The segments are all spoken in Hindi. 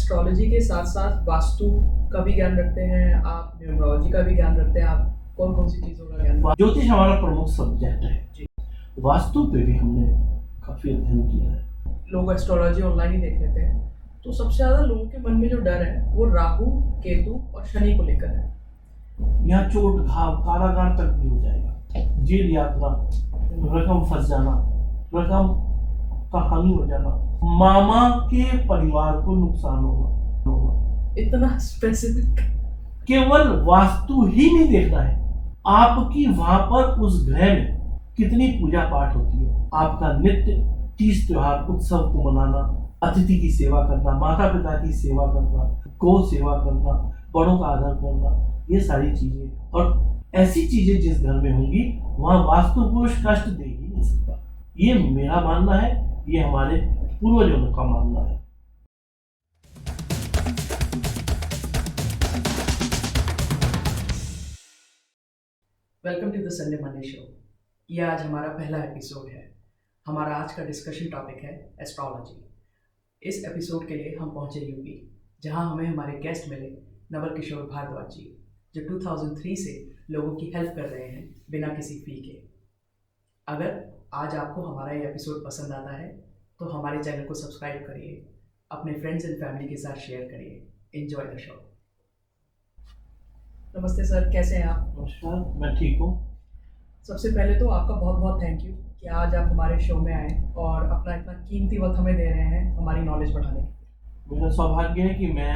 एस्ट्रोलॉजी के साथ साथ वास्तु का भी ज्ञान रखते हैं आप, न्यूमरोलॉजी का भी ज्ञान रखते हैं आप, कौन कौन सी चीज़ों का ज्ञान? ज्योतिष हमारा प्रमुख सब्जेक्ट है जी। वास्तु पे भी हमने काफी अध्ययन किया है। लोग एस्ट्रोलॉजी ऑनलाइन ही देख लेते हैं, तो सबसे ज़्यादा लोगों के मन में जो डर है वो राहु, केतु और शनि को लेकर है। यहाँ चोट, घाव, कारागार तक भी हो जाएगा, जेल यात्रा, रकम फंस जाना, रकम का हानि हो जाना, मामा के परिवार को नुकसान होगा। इतना स्पेसिफिक? केवल वास्तु ही नहीं देखना है, आपकी वहां पर उस ग्रह में कितनी पूजा पाठ होती है, आपका नित्य तीज त्योहार उत्सव को मनाना, अतिथि की सेवा करना, माता पिता की सेवा करना, गौ सेवा करना, बड़ों का आदर करना, ये सारी चीजें और ऐसी चीजें जिस घर में होंगी वहां वास्तु पुरुष कष्ट दे ही नहीं सकता। ये मेरा मानना है, ये हमारे पूर्वजों का मानना है। Welcome to the Sunday Monday show. ये आज हमारा पहला एपिसोड है। हमारा आज का डिस्कशन टॉपिक है एस्ट्रोलॉजी। इस एपिसोड के लिए हम पहुंचे यूपी, जहां हमें हमारे गेस्ट मिले नवल किशोर भारद्वाज जी, जो 2003 से लोगों की हेल्प कर रहे हैं बिना किसी फी के। अगर आज आपको हमारा ये एपिसोड पसंद आता है तो हमारे चैनल को सब्सक्राइब करिए, अपने फ्रेंड्स एंड फैमिली के साथ शेयर करिए। Enjoy the show. नमस्ते सर, कैसे हैं आप? नमस्कार, मैं ठीक हूँ। सबसे पहले तो आपका बहुत बहुत थैंक यू कि आज आप हमारे शो में आए और अपना इतना कीमती वक्त हमें दे रहे हैं हमारी नॉलेज बढ़ाने के लिए। मेरा सौभाग्य है कि मैं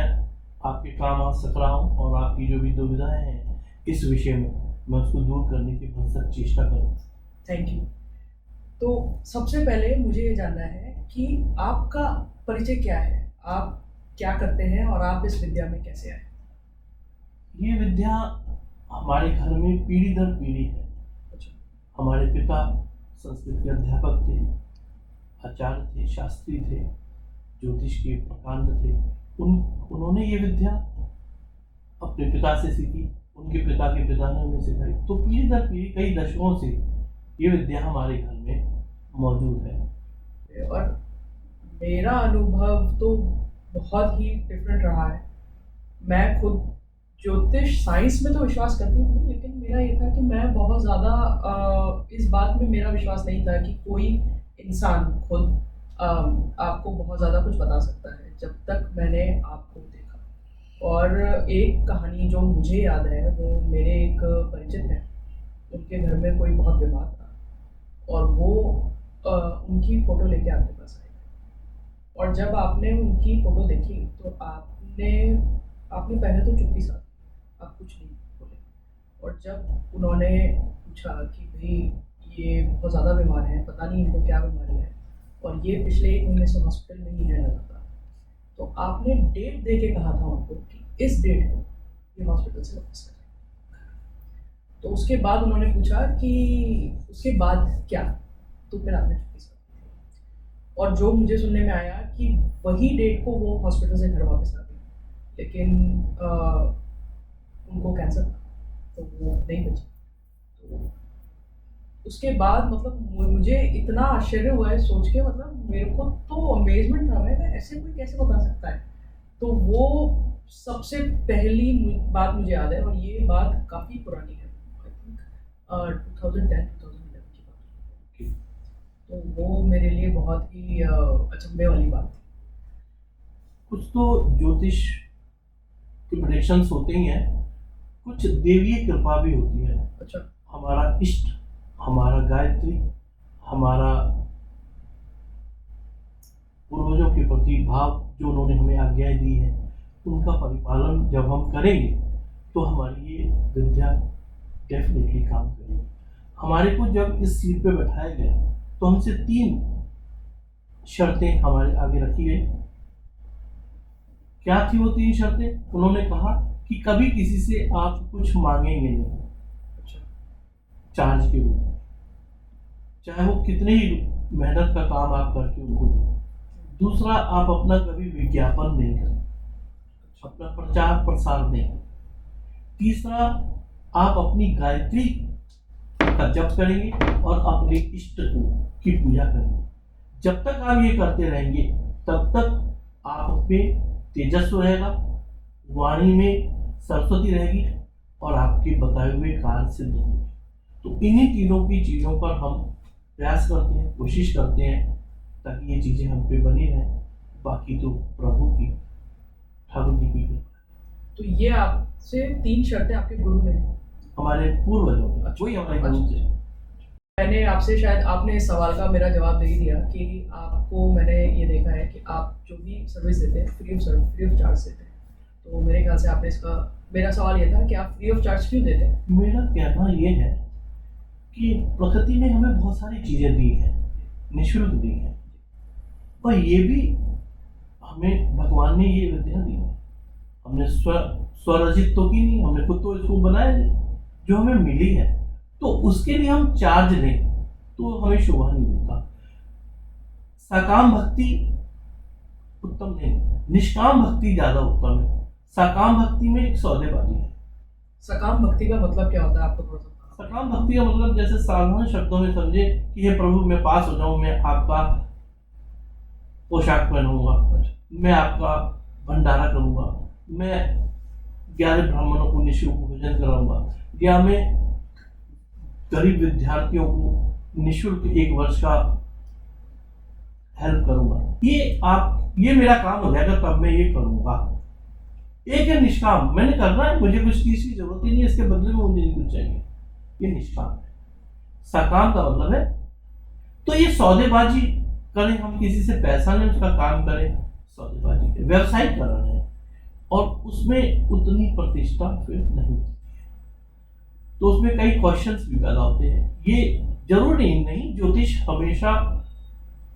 आपके काम आ सक रहा हूँ और आपकी जो भी दुविधाएं हैं इस विषय में मैं उसको दूर करने की भरसक चेष्टा करूँ। Thank you. तो सबसे पहले मुझे ये जानना है कि आपका परिचय क्या है, आप क्या करते हैं और आप इस विद्या में कैसे आए? ये विद्या हमारे घर में पीढ़ी दर पीढ़ी है। अच्छा। हमारे पिता संस्कृत के अध्यापक थे, आचार्य थे, शास्त्री थे, ज्योतिष के प्रकांड थे। उन्होंने ये विद्या अपने पिता से सीखी, उनके पिता के पिता ने उन्हें सिखाई, तो पीढ़ी दर पीढ़ी कई दशकों से ये विद्या हमारे घर में मौजूद है। और मेरा अनुभव तो बहुत ही डिफरेंट रहा है। मैं खुद ज्योतिष साइंस में तो विश्वास करती हूँ, लेकिन मेरा ये था कि मैं बहुत ज़्यादा इस बात में मेरा विश्वास नहीं था कि कोई इंसान खुद आपको बहुत ज़्यादा कुछ बता सकता है, जब तक मैंने आपको देखा। और एक कहानी जो मुझे याद है वो मेरे एक परिचित हैं, उनके घर में कोई बहुत बीमार था और वो उनकी फ़ोटो लेके आपके पास आई, और जब आपने उनकी फ़ोटो देखी तो आपने पहले तो चुप्पी साधी, आप कुछ नहीं बोले। और जब उन्होंने पूछा कि भाई ये बहुत ज़्यादा बीमार हैं, पता नहीं इनको क्या बीमारी है और ये पिछले 1 महीने से हॉस्पिटल में ही है लगातार, तो आपने डेट दे के कहा था उनको कि इस डेट को ये हॉस्पिटल से वापस करें। तो उसके बाद उन्होंने पूछा कि उसके बाद क्या, तो फिर आपने चुप्पी साधी। और जो मुझे सुनने में आया कि वही डेट को वो हॉस्पिटल से घर वापस आ गई, लेकिन उनको कैंसर था तो वो नहीं बची। तो उसके बाद मतलब मुझे इतना आश्चर्य हुआ है सोच के, मतलब मेरे को तो अमेजमेंट था, मैं ऐसे कोई कैसे बता सकता है। तो वो सबसे पहली बात मुझे याद है, और ये बात काफ़ी पुरानी है, आई थिंक 2010-2011 की बात है। तो वो मेरे लिए बहुत ही अचंभे वाली बात थी। कुछ तो ज्योतिष के प्रेडिक्शंस होते ही हैं, कुछ देवीय कृपा भी होती है। अच्छा। हमारा इष्ट, हमारा गायत्री, हमारा पूर्वजों के प्रति भाव जो उन्होंने हमें आज्ञाएं दी है, उनका परिपालन जब हम करेंगे तो हमारी ये विद्या डेफिनेटली काम करेगी। हमारे को जब इस सीट पे बैठाया गया तो हमसे 3 शर्तें हमारे आगे रखी गई। क्या थी वो 3 शर्तें? उन्होंने कहा कि कभी किसी से आप कुछ मांगेंगे नहीं। अच्छा। चार्ज के रूप में, चाहे वो कितने ही मेहनत का काम आप करके उनको दो। दूसरा, आप अपना कभी विज्ञापन नहीं करें, अपना प्रचार प्रसार नहीं करें। तीसरा, आप अपनी गायत्री का जप करेंगे और अपने इष्ट की पूजा करेंगे। जब तक आप ये करते रहेंगे तब तक आप में तेजस्व रहेगा, वाणी में सरस्वती रहेगी और आपके बताए हुए कार्य सिद्ध होंगे। तो इन्हीं तीनों की चीज़ों पर हम प्रयास करते हैं, कोशिश करते हैं ताकि ये चीज़ें हम पे बनी रहें। बाकी तो प्रभु की, ठाकुर जी की कृपा। तो ये आपसे 3 शर्तें आपके गुरु ने हमारे पूर्वजों ने, वही हमारे गुरु थे। मैंने आपसे, शायद आपने इस सवाल का मेरा जवाब दे ही दिया कि आपको, मैंने ये देखा है कि आप जो भी सर्विस देते हैं फ्री ऑफ चार्ज देते हैं। तो मेरे ख्याल से आपने इसका, मेरा सवाल ये था कि आप फ्री ऑफ चार्ज क्यों देते हैं? मेरा कहना ये है कि प्रकृति ने हमें बहुत सारी चीज़ें दी हैं, निःशुल्क दी हैं, और ये भी हमें भगवान ने ये विद्या दी है। हमने स्वरचित तो की नहीं, हमने खुद तो इसको बनाया नहीं, जो हमें मिली है, तो उसके लिए हम चार्ज लें तो हमें शोभा नहीं देता। सकाम भक्ति उत्तम नहीं, निष्काम भक्ति ज्यादा उत्तम है। सकाम भक्ति में एक सौदेबाजी है। सकाम भक्ति का मतलब क्या होता है आपको थोड़ा सा? सकाम भक्ति का मतलब जैसे साधारण शब्दों में समझे कि हे प्रभु, मैं पास हो जाऊं, मैं आपका पोशाक पहनूंगा, मैं आपका भंडारा करूंगा, मैं 11 ब्राह्मणों को निःशुल्क भोजन कराऊंगा, या मैं गरीब विद्यार्थियों को निःशुल्क 1 वर्ष का हेल्प करूंगा। ये मेरा काम हो जाएगा, तब मैं ये करूंगा। एक है निष्काम, मैंने करना है, मुझे कुछ चीज की जरूरत ही नहीं, इसके बदले में मुझे नहीं कुछ चाहिए, ये निष्काम है। सकाम का मतलब है तो ये सौदेबाजी करें, हम किसी से पैसा लें, उसका काम करें, सौदेबाजी के व्यवसायीकरण है, और उसमें उतनी प्रतिष्ठा फिर नहीं, तो उसमें कई क्वेश्चंस भी पैदा होते हैं। ये जरूरी नहीं ज्योतिष हमेशा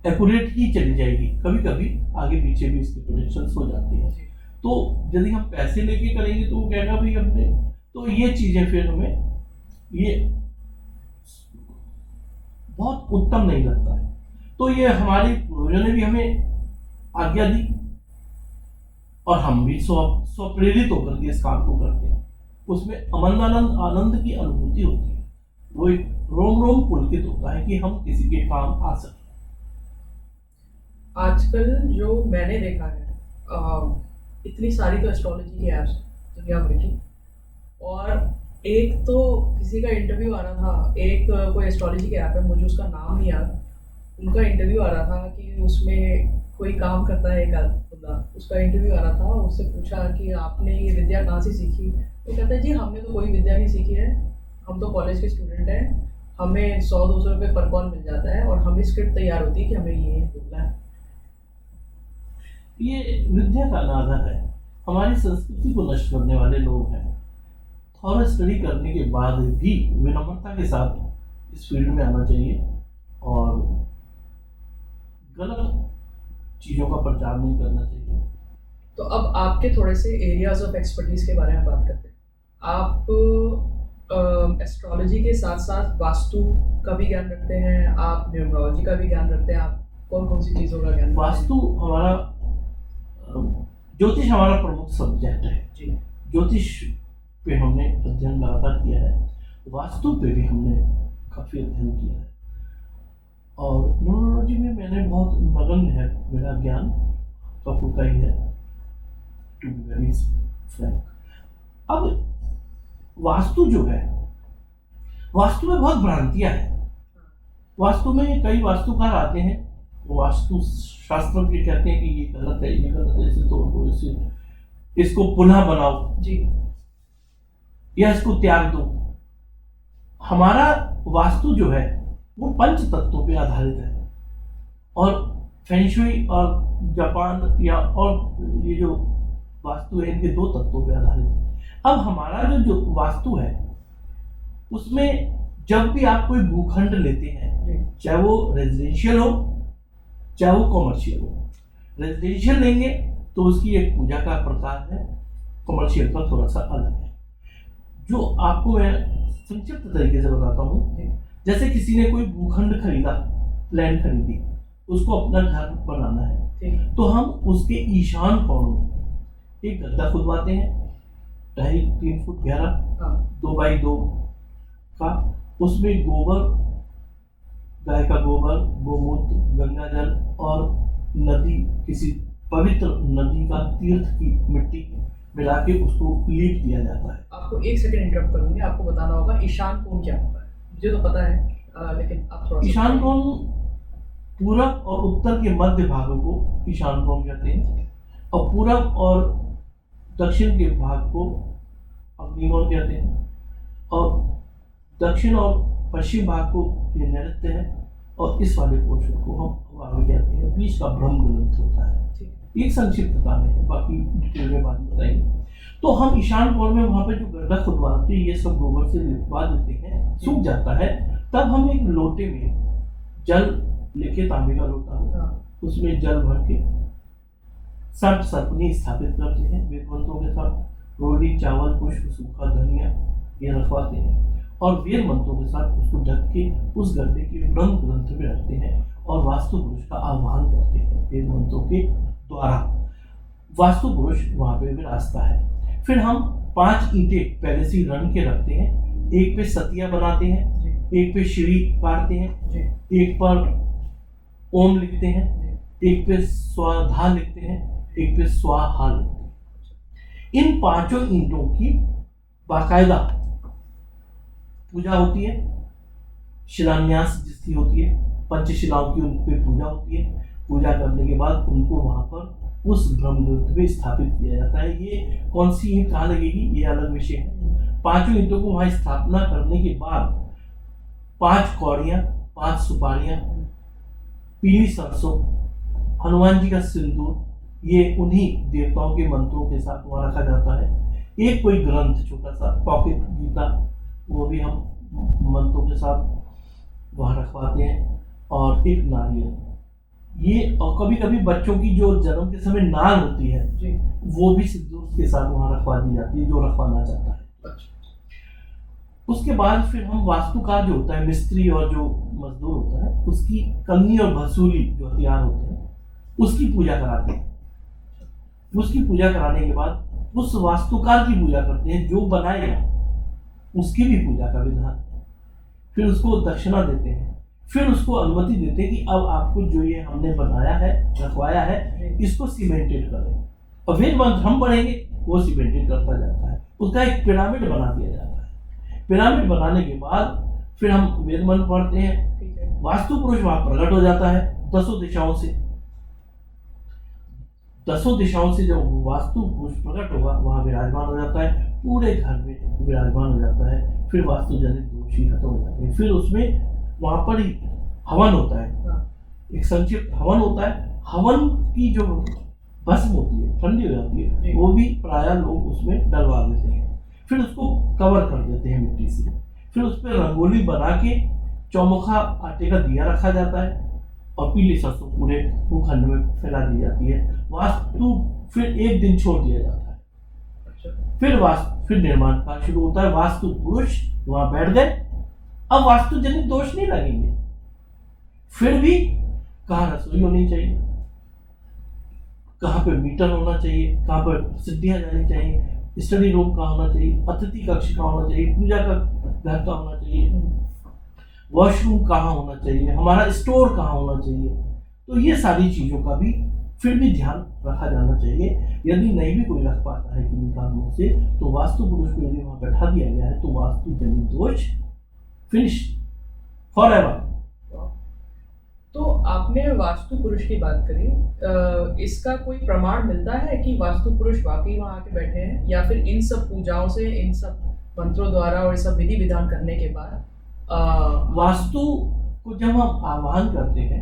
एक्यूरेट ही चली जाएगी, कभी कभी आगे पीछे भी इसकी प्रेडिक्शंस हो जाती हैं। तो यदि हम पैसे लेके करेंगे तो वो कहेगा भाई हमने, तो ये चीजें फिर हमें ये बहुत उत्तम नहीं लगता है। तो ये हमारे पूर्वजों ने भी हमें आज्ञा दी, और हम भी स्वप्रेरित होकर के इस काम को करते हैं। उसमें आनंद की अनुभूति होती है, वो एक रोम रोम पुलकित होता है कि हम किसी के काम आ सके। आजकल जो मैंने देखा है, इतनी सारी तो एस्ट्रोलॉजी की ऐप्स दुनिया भर की, और एक तो किसी का इंटरव्यू आ रहा था, एक कोई एस्ट्रोलॉजी की ऐप है, मुझे उसका नाम नहीं याद, उनका इंटरव्यू आ रहा था कि उसमें कोई काम करता है एक बंदा, उसका इंटरव्यू आ रहा था, उससे पूछा कि आपने ये विद्या कहाँ से सीखी? वो कहता है जी हमने तो कोई विद्या नहीं सीखी है, हम तो कॉलेज के स्टूडेंट हैं, हमें 100-200 रुपये पर कॉल मिल जाता है और हमें स्क्रिप्ट तैयार होती है कि हमें ये बोलना है। ये विद्या का अनादर है, हमारी संस्कृति को नष्ट करने वाले लोग हैं। थोड़ा स्टडी करने के बाद भी विनम्रता के साथ इस फील्ड में आना चाहिए, और गलत चीज़ों का प्रचार नहीं करना चाहिए। तो अब आपके थोड़े से एरियाज ऑफ एक्सपर्टीज के बारे में बात करते हैं। आप एस्ट्रोलॉजी के साथ साथ वास्तु का भी ज्ञान रखते हैं, आप न्यूमरोलॉजी का भी ज्ञान रखते हैं, आप कौन कौन सी चीज़ों का ज्ञान? वास्तु हमारा, ज्योतिष हमारा प्रमुख सब्जेक्ट है जी। ज्योतिष पे हमने अध्ययन लगातार किया है, वास्तु पे भी हमने काफ़ी अध्ययन किया है, और न्यूमरोलॉजी में मैंने बहुत नगण्य है मेरा ज्ञान, कपूर का ही है, टू बी वेरी फ्रैंक। अब वास्तु जो है, वास्तु में बहुत भ्रांतियां हैं। वास्तु में कई वास्तुकार आते हैं, वास्तु शास्त्र के कहते हैं कि ये गलत है, ये गलत है, इसे तोड़ दो, इसको पुनः बनाओ जी, या इसको त्याग दो। हमारा वास्तु जो है वो 5 तत्वों पे आधारित है, और फेंगशुई और जापान या और ये जो वास्तु है इनके 2 तत्वों पे आधारित है। अब हमारा जो वास्तु है उसमें जब भी आप कोई भूखंड लेते हैं, चाहे वो रेजिडेंशियल हो चाहे वो कॉमर्शियल हो, रेजिडेंशियल लेंगे तो उसकी एक पूजा का प्रकार है, कॉमर्शियल का थोड़ा सा अलग है। जो आपको मैं संक्षिप्त तरीके से बताता हूँ, जैसे किसी ने कोई भूखंड खरीदा, लैंड खरीदी, उसको अपना घर बनाना है, तो हम उसके ईशान कोण में एक गड्ढा खुदवाते हैं, 2.5-3 फुट गहरा, 2x2 का, उसमें गोबर, गाय का गोबर, गोमूत्र, गंगा जल और नदी, किसी पवित्र नदी का तीर्थ की मिट्टी मिला के उसको लीप दिया जाता है। आपको एक सेकंड इंटरप्ट करूंगी, आपको बताना होगा ईशान कोण क्या होता है। मुझे तो पता है, लेकिन आप थोड़ा ईशान कोण पूरब और उत्तर के मध्य भागों को ईशान कोण कहते हैं, और पूरब और दक्षिण के भाग को अग्निकोण कहते हैं, और दक्षिण और पश्चिम भाग को ये नैऋत्य है, और इस वाले पोर्शन को हम वायव्य कहते हैं। बीच का ब्रह्म ग्रंथ होता है। एक संक्षिप्तता में है, बाकी डिटेल में बात बताएंगे। तो हम ईशान कोण में वहाँ पे जो गड्ढा खुदवाते हैं, ये सब गोबर से लिपवा देते हैं, सूख जाता है। तब हम एक लोटे में जल लेके, तांबे का लोटा हो, उसमें जल भर के सर्प सर्पनी स्थापित करते हैं वेद मंत्रों के साथ। रोटी, चावल, पुष्प, सूखा धनिया ये रखवाते हैं, और वेद मंत्रों के साथ उसको ढक के उस गड्ढे के ब्रह्म ग्रंथ में रखते हैं, और वास्तु पुरुष का आह्वान करते हैं वेद मंत्रों के द्वारा। वास्तु पुरुष वहाँ पे विराजता है। फिर हम 5 ईंटें पहले से रन के रखते हैं। एक पे सतिया बनाते हैं, एक पे श्री काटते हैं, एक पर ओम लिखते हैं, एक पे स्वाधा लिखते हैं, एक पे स्वाहा लिखते हैं। इन 5 ईंटों की बाकायदा पूजा होती है, शिलान्यास जिसकी होती है, पंचशिलाओं की उन पे पूजा होती है। पूजा करने के बाद उनको वहां पर उस ब्रह्मग्रंथ में स्थापित किया जाता है। ये कौन सी ईंट कहाँ लगेगी ये अलग विषय है। 5 ईंटों को वहां स्थापना करने के बाद 5 कौड़ियां, 5 सुपारियां, पीली सरसों, हनुमान जी का सिंदूर, ये उन्हीं देवताओं के मंत्रों के साथ वहां रखा जाता है। एक कोई ग्रंथ छोटा सा पॉकेट गीता, वो भी हम मंत्रों के साथ वहां रखवाते हैं, और एक नारियल। ये और कभी कभी बच्चों की जो जन्म के समय नाल होती है वो भी सिंदूर के साथ वहां रखवा दी जाती है, जो रखवाना चाहता है। उसके बाद फिर हम वास्तुकार जो होता है, मिस्त्री और जो मजदूर होता है, उसकी कन्नी और भसूली जो हथियार होते हैं उसकी पूजा कराते हैं। उसकी पूजा कराने के बाद उस वास्तुकार की पूजा करते हैं, जो बनाएगा उसकी भी पूजा का विधान। फिर उसको दक्षिणा देते हैं, फिर उसको अनुमति देते हैं कि अब आपको जो ये हमने बनाया है, रखवाया है, इसको सीमेंटेड करें। और वेद मंत्र हम पढ़ेंगे, वो सीमेंटेड करता जाता है। उसका एक पिरामिड बना दिया जाता है। पिरामिड बनाने के बाद फिर हम वेद मंत्र पढ़ते हैं। वास्तु पुरुष वहां प्रकट हो जाता है 10 दिशाओं से। 10 दिशाओं से जब वास्तु पुरुष प्रकट होगा, वहां विराजमान हो जाता है, पूरे घर में विराजमान हो जाता है। फिर वास्तु जनित दोष ही खत्म हो जाते हैं। फिर उसमें वहां पर ही हवन होता है, एक संक्षिप्त हवन होता है। हवन की जो भस्म होती है, ठंडी हो जाती है, वो भी प्रायः लोग उसमें डलवा देते हैं। फिर उसको कवर कर देते हैं मिट्टी से। फिर उस पर रंगोली बना के चौमुखा आटे का दिया रखा जाता है, और पीली सरसों पूरे भूखंड में फैला दी जाती है। वास्तु फिर एक दिन छोड़ दिया जाता है। फिर निर्माण कार्य शुरू होता है। वास्तु पुरुष वहां बैठ गए, अब वास्तु जनित दोष नहीं लगेंगे। फिर भी कहाँ रसोई होनी चाहिए, कहाँ पे मीटर होना चाहिए, कहाँ पर सिद्धियां जानी चाहिए, स्टडी रूम कहाँ होना चाहिए, अतिथि कक्ष कहाँ होना चाहिए, पूजा का घर कहाँ होना चाहिए, वॉशरूम कहाँ होना चाहिए, हमारा स्टोर कहाँ होना चाहिए। तो ये सारी चीजों का भी फिर भी ध्यान रखा जाना चाहिए। यदि नहीं भी कोई रख पाता है किन्हीं कारणों से, तो वास्तु पुरुष को यदि वहां बैठा दिया गया है, तो वास्तु जनित दोष फिनिश फॉरएवर। तो आपने वास्तु पुरुष की बात करी, इसका कोई प्रमाण मिलता है कि वास्तु पुरुष वाकई वहां आके बैठे हैं, या फिर इन सब पूजाओं से, इन सब मंत्रों द्वारा और सब विधि विधान करने के बाद वास्तु को जब हम आह्वान करते हैं,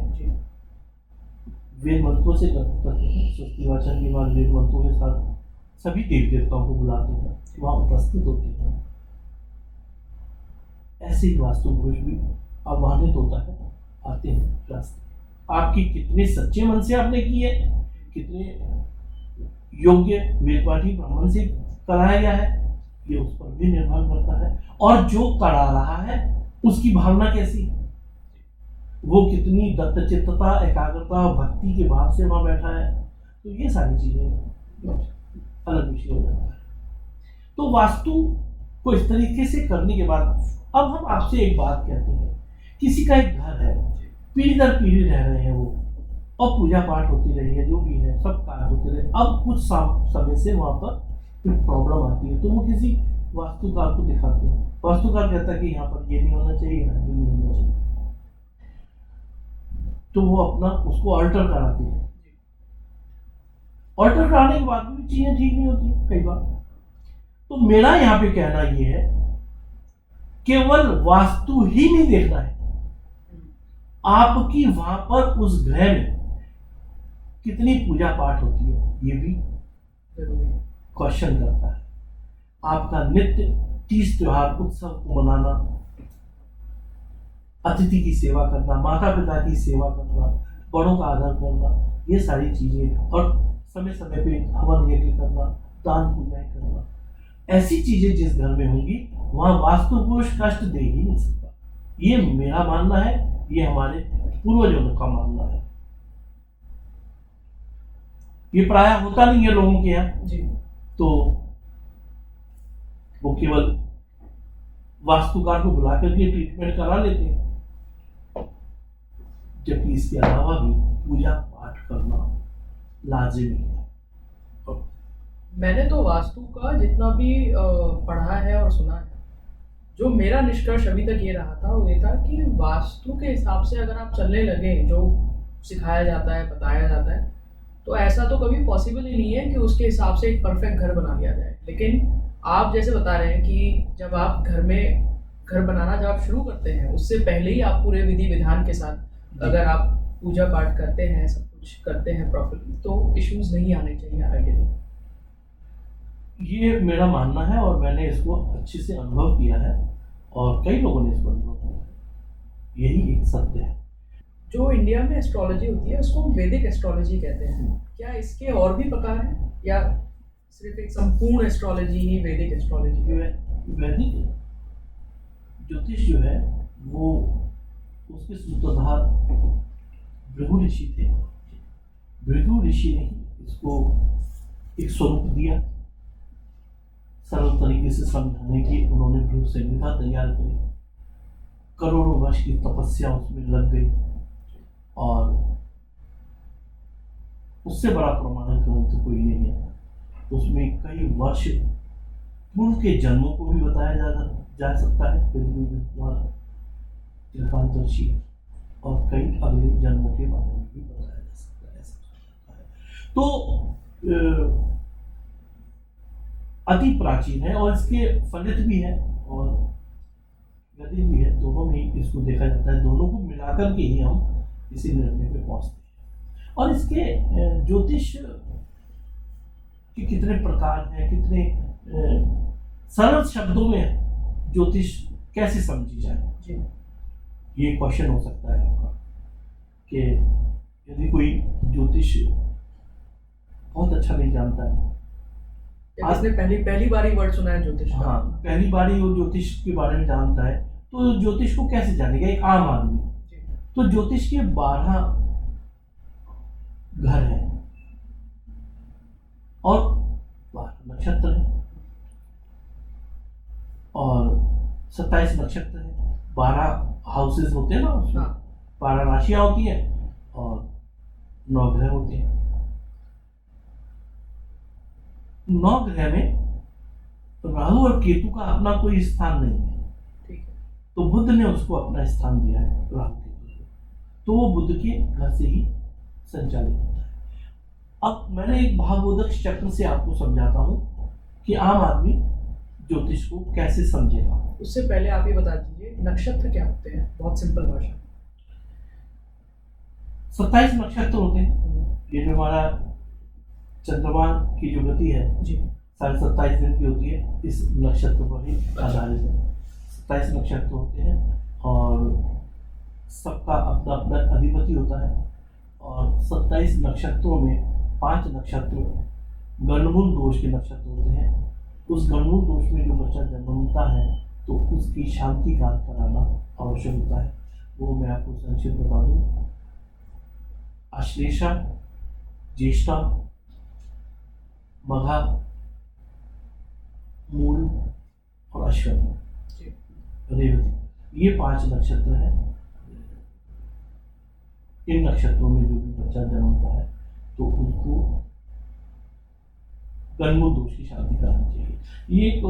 वेद मंत्रों से करते हैं, स्वस्ति वाचन के बाद वेद मंत्रों के साथ सभी देवी देवताओं को बुलाते हैं, वहां उपस्थित होते हैं। ऐसे ही वास्तु पुरुष भी आह्वानित होता है, आते हैं रास्ते। आपकी कितने सच्चे मन से आपने की है, कितने योग्य वेदपाठी ब्राह्मण से कराया गया है, ये उस पर भी निर्भर करता है। और जो करा रहा है उसकी भावना कैसी, वो कितनी दत्तचित्तता, एकाग्रता, भक्ति के भाव से वहां बैठा है। तो ये सारी चीजें अलग विषय हो जाता है। तो वास्तु को इस तरीके से करने के बाद अब हम आपसे एक बात कहते हैं, किसी का एक घर है, पीढ़ी दर पीढ़ी रह रहे हैं वो, और पूजा पाठ होती रही है, जो भी है सब कार्य होते रहे। अब कुछ समय से वहाँ पर कुछ प्रॉब्लम आती है, तो वो किसी वास्तुकार को दिखाते हैं। वास्तुकार कहता है कि यहाँ पर ये नहीं होना चाहिए, यहाँ पे नहीं होना चाहिए, तो वो अपना उसको अल्टर कराते हैं। अल्टर कराने के बाद भी चीजें ठीक नहीं होती कई बार। तो मेरा यहाँ पे कहना ये है, केवल वास्तु ही नहीं देखना है, आपकी वहां पर उस ग्रह में कितनी पूजा पाठ होती है ये भी क्वेश्चन करता है। आपका नित्य तीज त्योहार उत्सव को मनाना, अतिथि की सेवा करना, माता पिता की सेवा करना, बड़ों का आदर करना, ये सारी चीजें, और समय समय पे हवन यज्ञ करना, दान पूजाएं करना, ऐसी चीजें जिस घर में होंगी वहां वास्तु पुरुष कष्ट दे ही नहीं सकता। ये मेरा मानना है, ये हमारे पूर्वजों का मानना है। ये प्रायः होता नहीं है लोगों के यहाँ जी। तो वो केवल वास्तुकार को बुला करके ट्रीटमेंट करा लेते हैं, जबकि इसके अलावा भी पूजा पाठ करना लाजिमी है। मैंने तो वास्तु का जितना भी पढ़ा है और सुना है, जो मेरा निष्कर्ष अभी तक ये रहा था वो ये था कि वास्तु के हिसाब से अगर आप चलने लगे, जो सिखाया जाता है, बताया जाता है, तो ऐसा तो कभी पॉसिबल ही नहीं है कि उसके हिसाब से एक परफेक्ट घर बना लिया जाए। लेकिन आप जैसे बता रहे हैं कि जब आप घर बनाना जब आप शुरू करते हैं, उससे पहले ही आप पूरे विधि विधान के साथ अगर आप पूजा पाठ करते हैं, सब कुछ करते हैं प्रॉपरली, तो इश्यूज नहीं आने चाहिए आइडियली। ये मेरा मानना है और मैंने इसको अच्छे से अनुभव किया है और कई लोगों ने इसको अनुभव किया है। यही एक सत्य है। जो इंडिया में एस्ट्रोलॉजी होती है उसको हम वैदिक एस्ट्रोलॉजी कहते हैं। क्या इसके और भी प्रकार हैं या सिर्फ एक संपूर्ण एस्ट्रोलॉजी ही वैदिक एस्ट्रोलॉजी है? वैदिक ज्योतिष जो है वो उसके सूत्रधार भृगु ऋषि थे। भृगु ऋषि ने इसको एक स्वरूप दिया, सरल तरीके से समझाने की उन्होंने भृगु संहिता तैयार करी। करोड़ों वर्ष की तपस्या उसमें लग गई और उससे बड़ा प्रमाणन ग्रंथ तो कोई नहीं है। उसमें कई वर्ष पूर्व के जन्मों को भी बताया जा सकता है तिलकांतर्षि, और कई अगले जन्मों के बारे में भी बताया जा सकता है। तो अति प्राचीन है और इसके फलित भी है और वैदिक भी है, दोनों में ही इसको देखा जाता है। दोनों को मिलाकर के ही हम इसी निर्णय पे पहुंचते हैं। और इसके ज्योतिष के कितने प्रकार हैं, कितने सरल शब्दों में ज्योतिष कैसे समझी जाए, ये क्वेश्चन हो सकता है आपका कि यदि कोई ज्योतिष बहुत अच्छा नहीं जानता है, आपने पहली बार ही वर्ड सुना है ज्योतिष का, हाँ पहली बार ही वो ज्योतिष के बारे में जानता है, तो ज्योतिष को कैसे जानेगा एक आम आदमी? तो ज्योतिष के 12 घर हैं और 12 नक्षत्र हैं और 27 नक्षत्र हैं। 12 हाउसेस होते हैं ना उसमें, 12 राशियां होती है और 9 ग्रह होते हैं। 9 ग्रह में राहु और केतु का अपना कोई स्थान नहीं है, ठीक है। तो बुध ने उसको अपना स्थान दिया है राहु केतु को, तो वो बुध के घर से ही संचालित होता है। अब मैंने एक भागवत चक्र से आपको समझाता हूँ कि आम आदमी ज्योतिष को कैसे समझेगा। उससे पहले आप ये बता दीजिए नक्षत्र क्या होते हैं, बहुत सिंपल भाषा। 27 नक्षत्र होते हैं। ये जो हमारा चंद्रमा की जो गति है जी 27.5 दिन की होती है, इस नक्षत्र पर ही आधारित है। 27 नक्षत्र होते हैं और सबका अपना अपना अधिपति होता है। और 27 नक्षत्रों में 5 नक्षत्र गणमूल दोष के नक्षत्र होते हैं। उस गणमूल दोष में जो बच्चा जन्मता है तो उसकी शांति कार्य कराना आवश्यक होता है। वो मैं आपको संक्षिप्त बता दूं, आश्लेषा, ज्येष्ठा, मघा, मूल और अश्विनी, रेवती, ये 5 नक्षत्र हैं। इन नक्षत्रों में जो भी बच्चा जन्मता है तो उनको गन्मू दोष की शादी करानी चाहिए। ये एक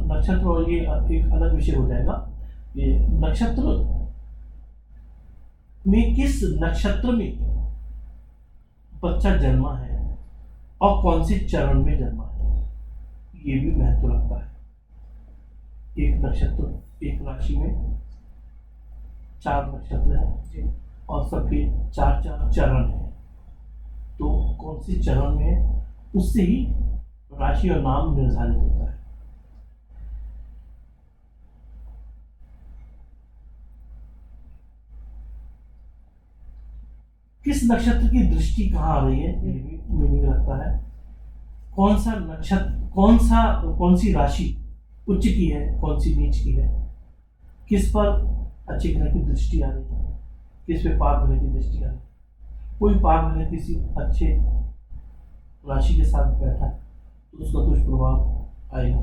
नक्षत्र, और ये एक अलग विषय हो जाएगा। ये नक्षत्र में किस नक्षत्र में बच्चा जन्मा है और कौन से चरण में जन्मा है, ये भी महत्व रखता है। एक नक्षत्र, एक राशि में 4 नक्षत्र है और सबके 4 चरण है, तो कौन से चरण में है उससे ही राशि और नाम निर्धारित होता है। किस नक्षत्र की दृष्टि कहाँ आ रही है ये भी मीनिंग रखता है। कौन सा नक्षत्र, कौन सी राशि उच्च की है, कौन सी नीच की है, किस पर अच्छे ग्रह की दृष्टि आ रही है, किस पे पाप ग्रह की दृष्टि आ रही है। कोई पाप ग्रह किसी अच्छे राशि के साथ बैठा तो उसका दुष्प्रभाव आएगा।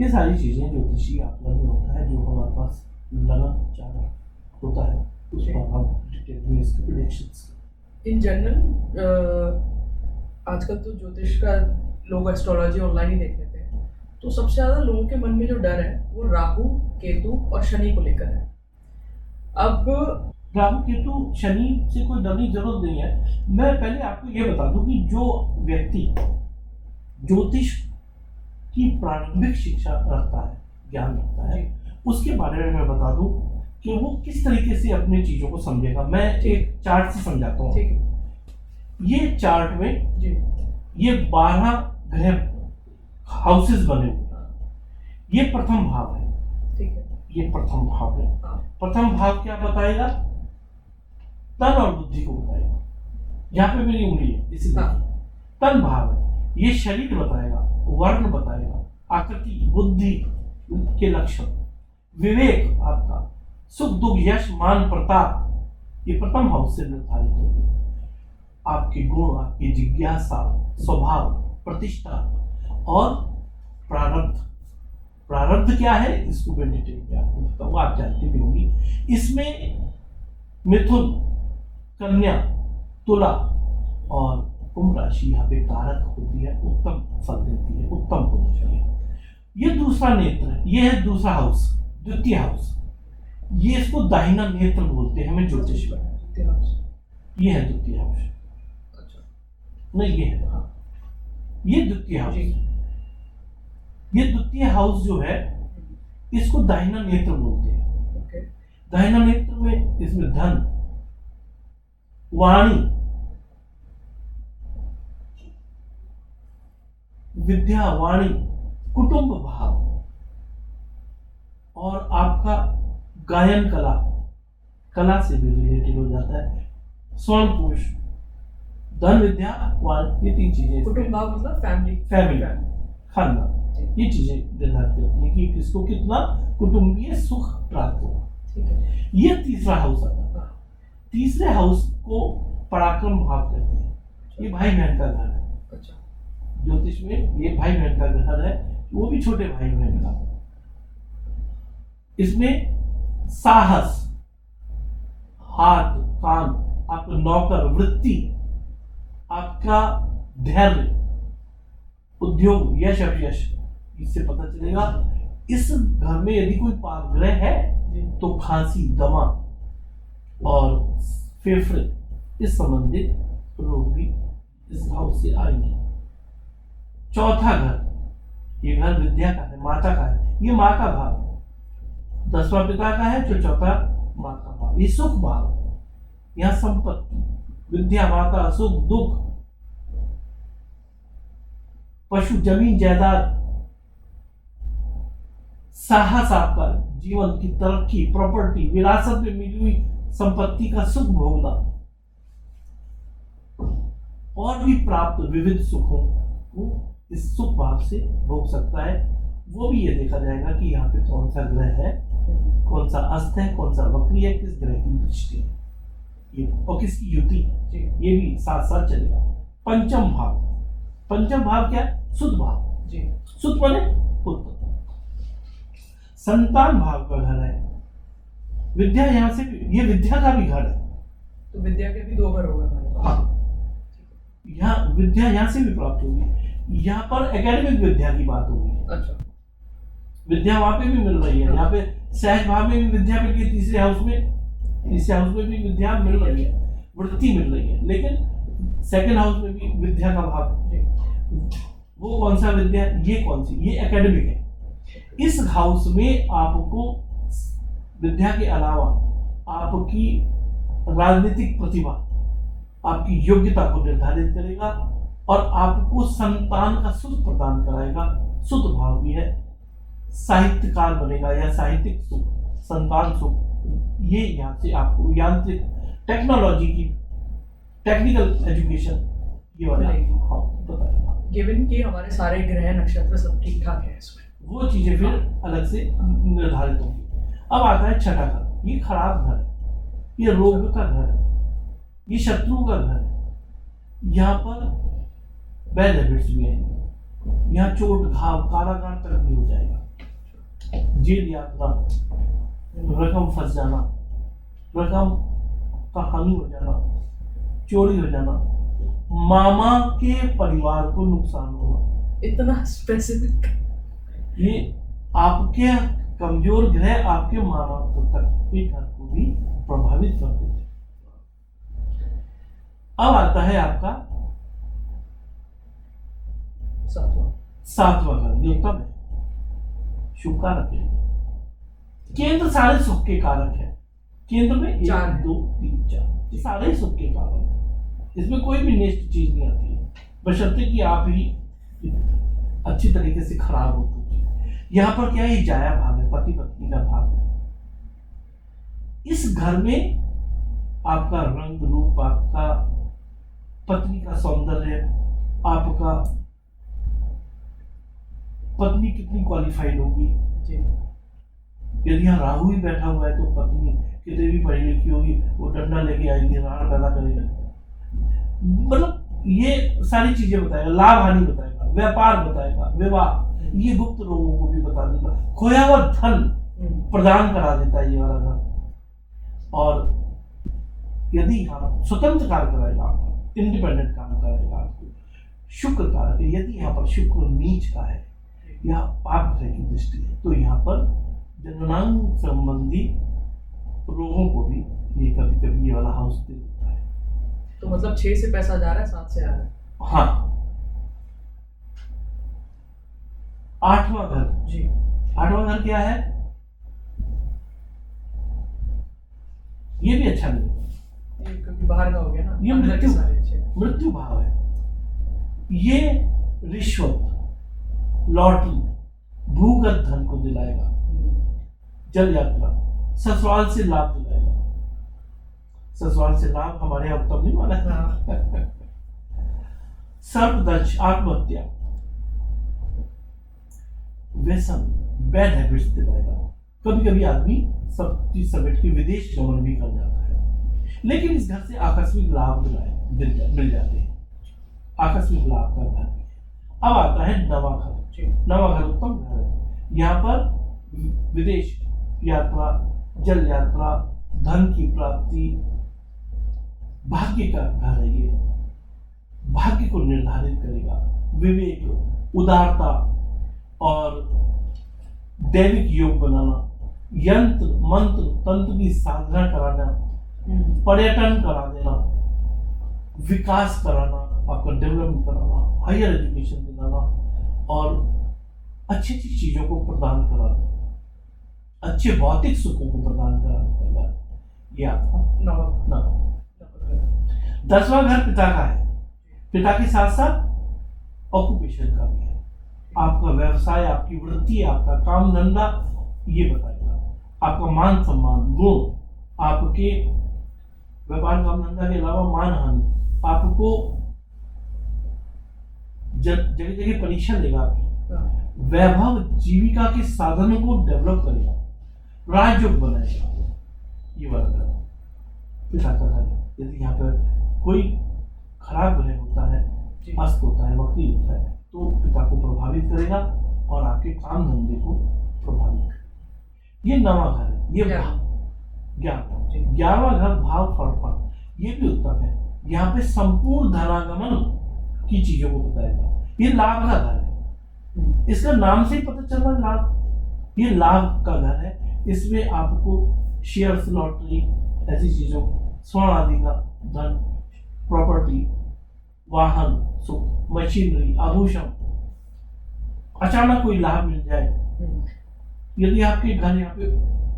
ये सारी चीजें ज्योतिषी आकलन में होता है, जो हमारे पास लगन चारा होता है उस पर हम डिटेल में इसके प्रेडिक्शंस। इन जनरल आजकल तो ज्योतिष का लोग एस्ट्रोलॉजी ऑनलाइन ही देख लेते हैं, तो सबसे ज़्यादा लोगों के मन में जो डर है वो राहु, केतु और शनि को लेकर है। अब राहु केतु शनि से कोई डरने की जरूरत नहीं है। मैं पहले आपको ये बता दूं कि जो व्यक्ति ज्योतिष की प्रारंभिक शिक्षा रखता है, ज्ञान रखता है, उसके बारे में मैं बता दूं कि वो किस तरीके से अपनी चीजों को समझेगा। मैं एक चार्ट से समझाता हूँ। ठीक है। ये चार्ट में जी ये 12 ग्रह हाउसेस बने हुए हैं। ये प्रथम भाव है। ठीक है। ये प्रथम भाव है। हाँ। प्रथम भाव क्या बताएगा? तन और बुद्धि को बताएगा। यहाँ पे मेरी उंगली है, इसे देखिए। तन भाव है, ये शरीर बताएगा, वर्ण बताएगा, आकृति, बुद्धि के लक्षण, विवेक, आपका सुख दुख, यश मान, प्रताप, ये प्रथम हाउस से निर्धारित होगी। आपके गुण, आपकी जिज्ञासा, स्वभाव, प्रतिष्ठा और प्रारब्ध। प्रारब्ध क्या है इसको मैं डिटेल में आपको बताऊंगा, आप जानते भी होंगी। इसमें मिथुन, कन्या, तुला और कुंभ राशि यहाँ पे कारक होती है, उत्तम फल देती है, उत्तम हो जाती है। ये दूसरा नेत्र है, ये है दूसरा हाउस, द्वितीय हाउस। ये इसको दाहिना नेत्र बोलते हैं हमें ज्योतिष में। ये है द्वितीय हाउस। अच्छा। नहीं, ये है, हाँ, ये द्वितीय हाउस। ये द्वितीय हाउस जो है इसको दाहिना नेत्र बोलते हैं। ओके। दाहिना नेत्र में इसमें धन, वाणी, विद्या, वाणी, कुटुंब भाव और आपका गायन कला, कला से भी रिलेटेड हो जाता है। स्वर्ण कोश, धन, विद्या, वाणी, ये 3 चीजें। कुटुंब भाव मतलब फैमिली, खानदान, ये चीजें निर्धारित करती है कि किसको कितना कुटुंबीय सुख प्राप्त होगा। ठीक है। ये तीसरा हाउस आता है। तीसरे हाउस को पराक्रम भाव कहते हैं। ये भाई बहन का घर है। अच्छा। ज्योतिष में ये भाई बहन का घर है, वो भी छोटे भाई बहन का। इसमें साहस, हाथ, कान, आपका नौकर, वृत्ति, आपका धैर्य, उद्योग, यश, अपयश, इससे पता चलेगा। इस घर में यदि कोई पाप ग्रह है तो खांसी, दमा और फेफड़े इस संबंधित रोग भी इस हाउस से आएंगे। चौथा घर, ये घर विद्या का है, माता का है, ये माँ का भाव। 10वां पिता का है तो चौथा माँ का भाव। ये सुख भाव, यहाँ संपत्ति, विद्या, माता, सुख दुख, पशु, जमीन जायदाद, साहस, आपका जीवन की तरक्की, प्रॉपर्टी, विरासत में मिली हुई संपत्ति का सुख भोगना और भी प्राप्त विविध सुखों को इस सुख भाव से भोग सकता है। वो भी ये देखा जाएगा कि यहाँ पे कौन सा ग्रह है, कौन सा अस्त है, कौन सा वक्री है, किस ग्रह की दृष्टि है ये, और किसकी युति, ये भी साथ साथ चलेगा। पंचम भाव, पंचम भाव क्या है? शुद्ध भाव जी। शुद्ध माने पुत्र। संतान भाव का घर है, विद्या यहाँ से ये विद्या का भी घर है। तो विद्या के भी 2 घर हो गए हमारे पास। हाँ, यहाँ विद्या यहाँ से भी प्राप्त होगी। यहाँ पर एकेडमिक विद्या की बात होगी। अच्छा। विद्या वहां पे भी मिल रही है। यहाँ पे सहज भाव में भी विद्या मिल रही है, तीसरे हाउस में भी विद्या मिल रही है, वृत्ति मिल रही है। लेकिन सेकंड हाउस में भी विद्या का भाव, वो कौन सा विद्या, ये कौन सी, ये एकेडमिक है। इस हाउस में आपको विद्या के अलावा आपकी राजनीतिक प्रतिभा, आपकी योग्यता को निर्धारित करेगा और आपको संतान का सुख प्रदान कराएगा। सुख भाव भी है, साहित्यकार बनेगा या साहित्यिक सुख, संतान सुख, ये यहाँ से आपको यांत्रिक टेक्नोलॉजी की टेक्निकल एजुकेशन ये वाला हाँ बताएगा। गिवन कि हमारे सारे ग्रह नक्षत्र सब ठीक ठाक है, इसमें वो चीजें फिर अलग से निर्धारित होंगी। अब आता है छठा घर। ये खराब घर है, ये रोग का घर है, ये शत्रु का घर है। यहाँ पर बैड हैबिट्स भी आएंगे, यहाँ चोट घाव कारागार तक भी हो जाएगा, जेल यात्रा, रकम फंस जाना, रकम का हानि हो जाना, चोरी हो जाना, मामा के परिवार को नुकसान होगा। इतना स्पेसिफिक। ये आपके कमजोर ग्रह आपके मामा तक के घर को भी प्रभावित कर देते। अब आता है आपका सातवां घर, जो उत्तम है, शुभ कारक है। केंद्र सारे सुख के कारक है। केंद्र में 1 2 3 4 ये सारे सुख के कारक है। इसमें कोई भी नेक्स्ट चीज नहीं आती है, बशर्ते कि आप ही अच्छी तरीके से खराब हो तो। यहाँ पर क्या है, जाया भाव है, पति पत्नी का भाव है। इस घर में आपका रंग रूप, आपका पत्नी का सौंदर्य, आपका पत्नी कितनी क्वालिफाइड होगी। यदि यहाँ राहु ही बैठा हुआ है तो पत्नी कितनी भी पढ़ी लिखी होगी, वो डंडा लेके आएगी, राण पैदा करेगी। मतलब ये सारी चीजें बताएगा, लाभ हानि बताएगा, व्यापार बताएगा, विवाह, ये गुप्त लोगों को भी बता देता, खोया हुआ धन प्रदान करा देता है ये वाला धन। और यदि यहाँ स्वतंत्र कार्य कराएगा, आपका इंडिपेंडेंट काम कराएगा, आपको शुक्र कारक है। यदि यहाँ पर शुक्र नीच का है या पाप ग्रह की दृष्टि है तो यहाँ पर जननांग संबंधी रोगों को भी ये कभी कभी ये वाला हाउस दे देता है। तो मतलब 6 से पैसा जा रहा है, 7 से आ रहा है। हाँ। 8वां घर जी, 8वां घर क्या है, ये भी अच्छा नहीं, ये क्योंकि बाहर का हो गया ना, ये मृत्यु भाव है। ये रिश्वत, लॉटरी, भूगत धन को दिलाएगा, जल यात्रा, ससुराल से लाभ दिलाएगा। ससुराल से लाभ हमारे यहाँ उत्तम नहीं माना है। सर्पदंश, आत्महत्या, व्यसन, बैड हैबिट्स दिलाएगा। कभी कभी आदमी सब चीज समेट के विदेश गमन भी कर जाता है, लेकिन इस घर से आकस्मिक लाभ मिल जाते हैं, आकस्मिक लाभ का घर। अब आता है नवा घर। नवा घर उत्तम घर है। यहाँ पर विदेश यात्रा, जल यात्रा, धन की प्राप्ति, भाग्य का घर है। ये भाग्य को निर्धारित करेगा। विवेक, उदारता और दैविक योग बनाना, यंत्र मंत्र तंत्र की साधना कराना, पर्यटन करा देना, विकास कराना, आपका डेवलपमेंट कराना, हायर एजुकेशन दिलाना और अच्छी अच्छी चीजों को प्रदान कराना, अच्छे भौतिक सुखों को प्रदान कराना। ये आपका 10वां घर पिता का है। पिता के साथ साथ ऑक्यूपेशन का भी है। आपका व्यवसाय, आपकी वृत्ति, आपका काम धंधा ये बताएगा। आपका मान सम्मान, गुण, आपके व्यापार काम धंधा के अलावा मान हानि, आपको जगह जगह परीक्षा देगा, आपकी वैभव जीविका के साधनों को डेवलप करेगा, राजयोग बनाएगा। ये वाला घर पिता का घर है। यदि यहाँ पर कोई खराब ग्रह होता है, अस्त होता है, वक्री होता है, तो पिता को प्रभावित करेगा और आपके काम धंधे को प्रभावित करेगा। ये नवा घर है। ये जी। 11वां घर भाव फड़फड़, ये भी उत्तम है। यहाँ पे संपूर्ण धनागमन की चीजों को बताएगा। ये लाभ का घर है, इसका नाम से ही पता चल रहा है लाभ, ये लाभ का घर है। इसमें आपको शेयर्स, लॉटरी, ऐसी चीजों, स्वर्ण आदि का धन, प्रॉपर्टी, वाहन, सुख, मशीनरी, आभूषण, अचानक कोई लाभ मिल जाए। यदि आपके घर यहाँ पे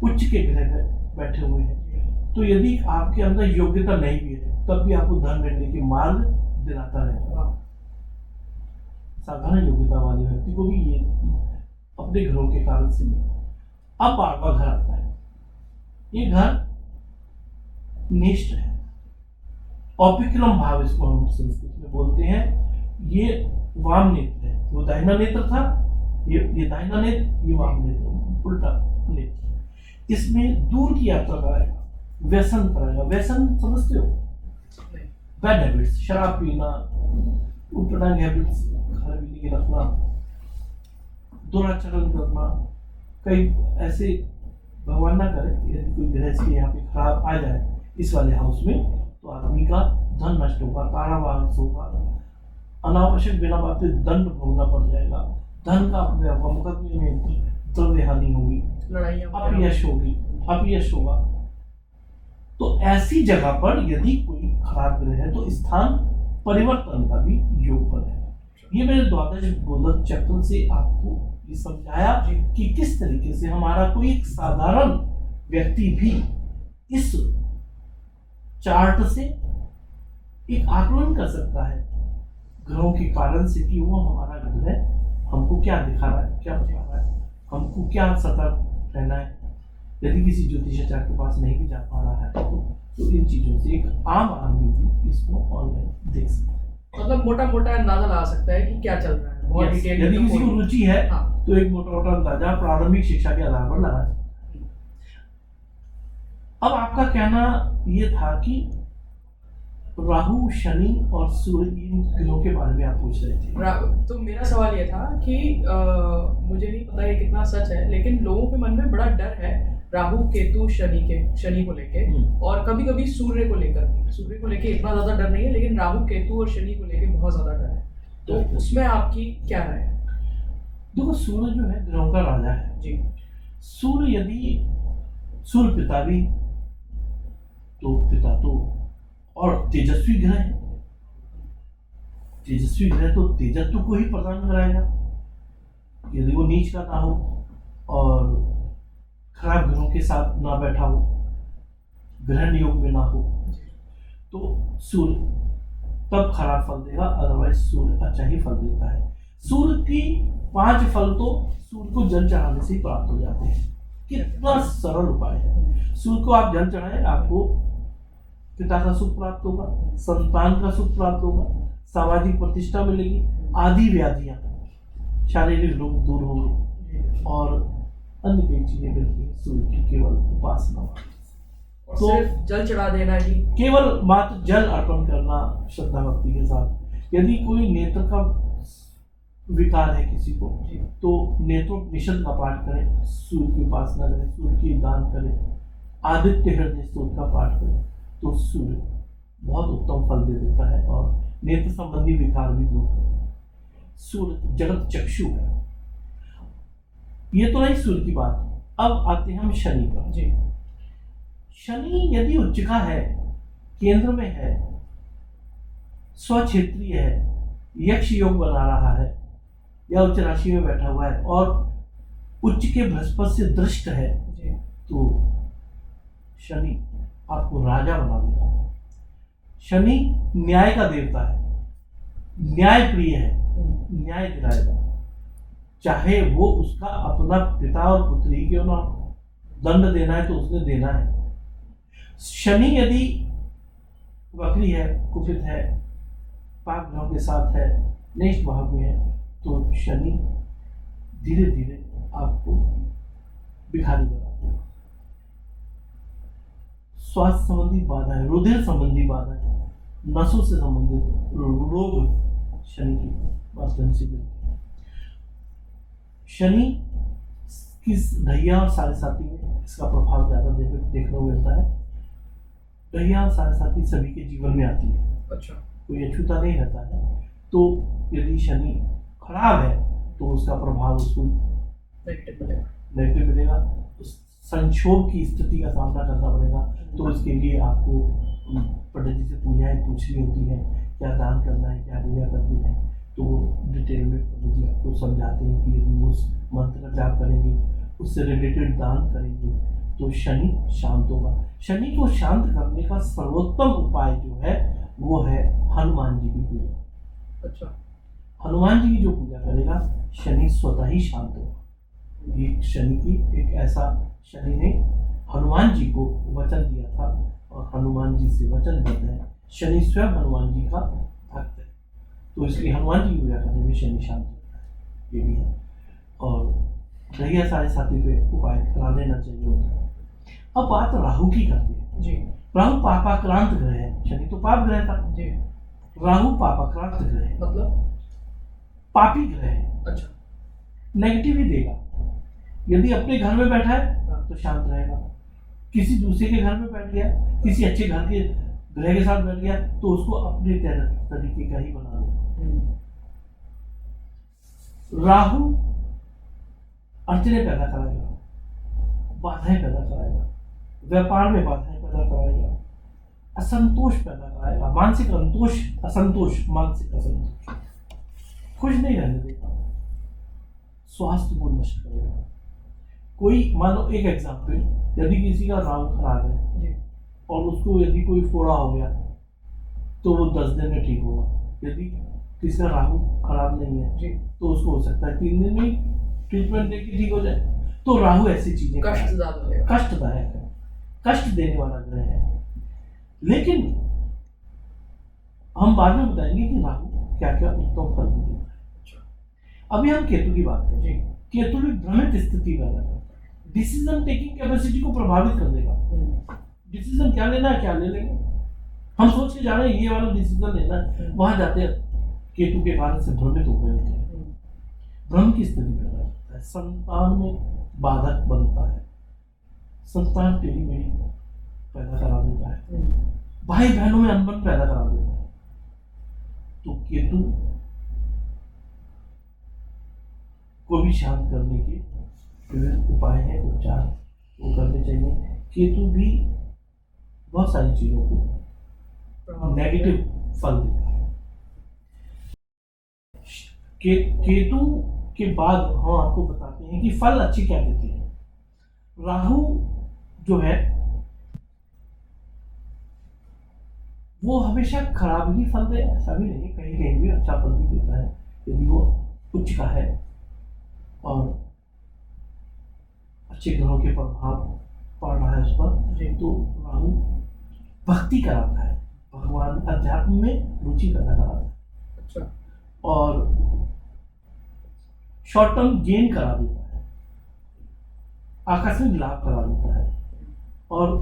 उच्च के ग्रह बैठे हुए हैं, तो यदि आपके अंदर योग्यता नहीं भी है, तब भी आपको धन मिलने के मार्ग दिलाता रहेगा। साधारण योग्यता वाले व्यक्ति को भी ये अपने घरों के कारण से मिले। अब 12वां घर आता है। ये घर नेष्ट है, ऑपिक्रम भाव इसको हम संस्कृत में बोलते हैं। ये वाम नेत्र है, वो दाहिना नेत्र था, ये दाहिना नेत्र, ये वाम नेत्र, उल्टा नेत्र। इसमें दूर की यात्रा कराएगा, व्यसन कराएगा। व्यसन समझते हो? बैड हैबिट्स, शराब पीना, उठपटांग हैबिट्स, खाने पीने की रखना, दुराचरण करना। कई ऐसे, भगवान ना करे, यदि कोई ग्रह से यहाँ पे खराब आ जाए इस वाले हाउस में, तो आदमी का धन नष्ट होगा, कारावास होगा, अनावश्यक बिना बात दंड भोगना पड़ जाएगा, धन का मुकदमे में द्रव्य हानि होगी, अपयश होगी, अपयश होगा। तो ऐसी जगह पर यदि कोई खराब ग्रह है तो स्थान परिवर्तन का भी योग बनेगा। ये मैंने द्वादश बोधक चक्र से आपको ये समझाया कि किस तरीके से हमारा कोई एक साधारण व्यक्ति भी इस चार्ट से एक आकलन कर सकता है ग्रहों के कारण से कि वो हमारा ग्रह हमको क्या दिखा रहा है, क्या बता रहा है, हमको क्या सतर्क रहना है। यदि किसी ज्योतिषाचार्य के पास नहीं भी जा पा रहा है तो इन चीजों से एक आम आदमी भी इसको ऑनलाइन देख सकता है, मतलब मोटा मोटा अंदाजा लगा सकता है कि क्या चल रहा है। बहुत डिटेल यदि किसी को रुचि है हाँ। तो एक मोटा मोटा अंदाजा प्रारंभिक शिक्षा के आधार पर लगा सकता है। अब आपका कहना ये था कि राहु, शनि और सूर्य, इन ग्रहों के बारे में आप पूछ रहे थे। तो मेरा सवाल ये था कि मुझे नहीं पता ये कितना सच है, लेकिन लोगों के मन में बड़ा डर है राहु, केतु, शनि को लेके, और कभी कभी सूर्य को लेकर भी। सूर्य को लेके इतना ज्यादा डर नहीं है, लेकिन राहु, केतु और शनि को लेके बहुत ज्यादा डर है। तो उसमें आपकी क्या राय है? देखो, सूर्य जो है ग्रहों का राजा है जी। सूर्य, यदि सूर्य पिता भी, तो पिता तो और तेजस्वी ग्रह है। तेजस्वी ग्रह तो तेजस्व को ही प्रदान कराएगा। यदि वो नीच का ना हो और खराब ग्रहों के साथ ना बैठा हो, ग्रहण योग में ना हो, तो सूर्य तब खराब फल देगा, अदरवाइज सूर्य अच्छा ही फल देता है। सूर्य की 5 फल तो सूर्य को जल चढ़ाने से ही प्राप्त हो जाते हैं। कितना सरल उपाय है। सूर्य को आप जल चढ़ाएं, आपको पिता का सुख प्राप्त होगा, संतान का सुख प्राप्त होगा, सामाजिक प्रतिष्ठा मिलेगी, आदि व्याधियां, शारीरिक रोग दूर होंगे और अन्य कई चीजें मिलती हैं सूर्य की केवल उपासना। तो सिर्फ जल चढ़ा देना ही, केवल मात्र जल अर्पण करना श्रद्धा भक्ति के साथ। यदि कोई नेत्र का विकार है किसी को, तो नेत्रोपनिषद का पाठ करें, सूर्य की उपासना करें, सूर्य की दान करें, आदित्य हृदय स्तोत्र का पाठ करें, तो सूर्य बहुत उत्तम फल दे देता है और नेत्र संबंधी विकार भी दूर करता है। सूर्य जगत चक्षु है। ये तो नहीं सूर्य की बात। अब आते हैं हम शनि पर। जी। शनि यदि उच्च का है, केंद्र में है, स्वक्षेत्रीय है, यक्ष योग बना रहा है या उच्च राशि में बैठा हुआ है और उच्च के बृहस्पति से दृष्ट है, तो शनि आपको राजा बना देगा। शनि न्याय का देवता है, न्याय प्रिय है, न्याय दिलाएगा। चाहे वो उसका अपना पिता और पुत्री क्यों ना दंड देना है तो उसने देना है। शनि यदि वक्री है, कुपित है, पाप ग्रहों के साथ है, नेष्ट भाव में है, तो शनि धीरे धीरे आपको भिखारी बना देगा। स्वास्थ्य संबंधी बाधाएं, रुधिर संबंधी बाधाएं, नसों से संबंधित रोग शनि की माध्यम से मिलते हैं। शनि किस ढैया और साढ़े साथी में इसका प्रभाव ज़्यादा देखने को मिलता है। ढैया और साढ़े साथी सभी के जीवन में आती है, अच्छा। कोई अछूता नहीं रहता है। तो यदि शनि खराब है तो उसका प्रभाव उसको नेगेटिव मिलेगा, उस संक्षोभ की स्थिति का सामना करना पड़ेगा। तो इसके लिए आपको पंडित जी से पूजाएं पूछनी होती है, क्या दान करना है, क्या पूजा करनी है। तो डिटेल में पंडित जी आपको समझाते हैं कि यदि उस मंत्र का जाप करेंगे, उससे रिलेटेड दान करेंगे तो शनि शांत होगा। शनि को शांत करने का सर्वोत्तम उपाय जो है वो है हनुमान जी की पूजा। अच्छा। हनुमान जी की जो पूजा करेगा शनि स्वतः ही शांत होगा। ये शनि की एक ऐसा, शनि ने हनुमान जी को वचन दिया था और हनुमान जी से वचन देते हैं। शनि स्वयं हनुमान जी का भक्त है, तो इसलिए हनुमान जी की पूजा करने में शनि शांत होता है, ये भी है। और ढैया साढ़े साथी पे उपाय करा लेना चाहिए होता है। अब बात राहु की करते हैं जी। राहु पापाक्रांत ग्रह है, शनि तो पाप ग्रह था जी। राहु पापाक्रांत ग्रह है, मतलब पापी ग्रह है। अच्छा। नेगेटिव ही देगा। यदि अपने घर में बैठा है तो शांत रहेगा, किसी दूसरे के घर में बैठ गया, किसी अच्छे घर के ग्रह के साथ बैठ गया तो उसको अपने तरीके का ही बना देगा। राहु अड़चने पैदा कराएगा, बाधाएं पैदा कराएगा, व्यापार में बाधाएं पैदा कराएगा, असंतोष पैदा कराएगा, मानसिक असंतोष, मानसिक असंतोष, खुश नहीं रहने देगा, स्वास्थ्य को नष्ट करेगा। कोई मान लो एक एग्जाम्पल, यदि किसी का राहु खराब है और उसको यदि कोई फोड़ा हो गया तो वो 10 दिन में ठीक होगा। यदि किसी का राहु खराब नहीं है तो उसको हो सकता है 3 दिन में ट्रीटमेंट देके ठीक हो जाए। तो राहु ऐसी चीजें कष्टदायक है, कष्ट देने वाला ग्रह है। लेकिन हम बाद में बताएंगे कि राहु क्या क्या उत्तम फल देता है। अभी हम केतु की बात करें। केतु भी भ्रमित स्थिति पैदा करता है, डिसीजन टेकिंग कैपेसिटी को प्रभावित कर देगा। डिसीजन क्या लेना है, क्या ले लेंगे, हम सोच के जा रहे हैं ये वाला डिसीजन लेना है, वहां जाते हैं केतु के कारण से भ्रमित हो गए होते हैं, भ्रम की स्थिति पैदा करता है, संतान में बाधक बनता है, संतान टेढ़ी मेढ़ी पैदा करा देता है, भाई बहनों में अनबन पैदा करा देता है। तो केतु को भी शांत करने के विभिन्न उपाय हैं, उपचार वो करने चाहिए। केतु भी बहुत सारी चीजों को नेगेटिव फल देता है। केतु के बाद हम आपको बताते हैं कि फल अच्छे क्या देते हैं। राहु जो है वो हमेशा खराब ही फल दे ऐसा भी नहीं, कहीं कहीं भी अच्छा फल भी देता है यदि वो उच्च का है और अच्छे ग्रहों के प्रभाव पड़ रहा है उस पर। तो राहु भक्ति कराता है, भगवान अध्यात्म में रुचि पैदा कराता है। अच्छा। और शॉर्ट टर्म गेन करा देता है, आकस्मिक लाभ करा देता है, और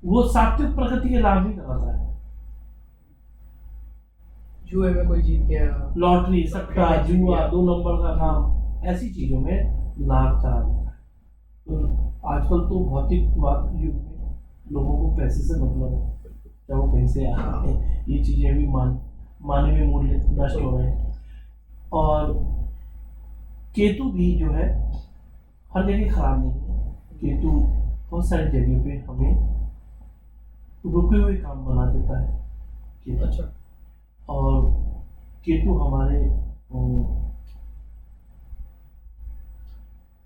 वो सात्विक प्रकृति के लाभ भी कराता है। जुए में कोई जीत गया, लॉटरी, सट्टा, जुआ, 2 नंबर का काम, ऐसी चीजों में लाभ करा देता है। तो आजकल तो भौतिकवाद युग में लोगों को पैसे से मतलब है, चाहे वो कहीं से आ रहे हैं, ये चीजें भी मानवीय मूल्य नष्ट हो रहे हैं। और केतु भी जो है हर जगह खराब नहीं है, केतु बहुत सारी जगह पे हमें रुके हुए काम बना देता है। अच्छा। और केतु हमारे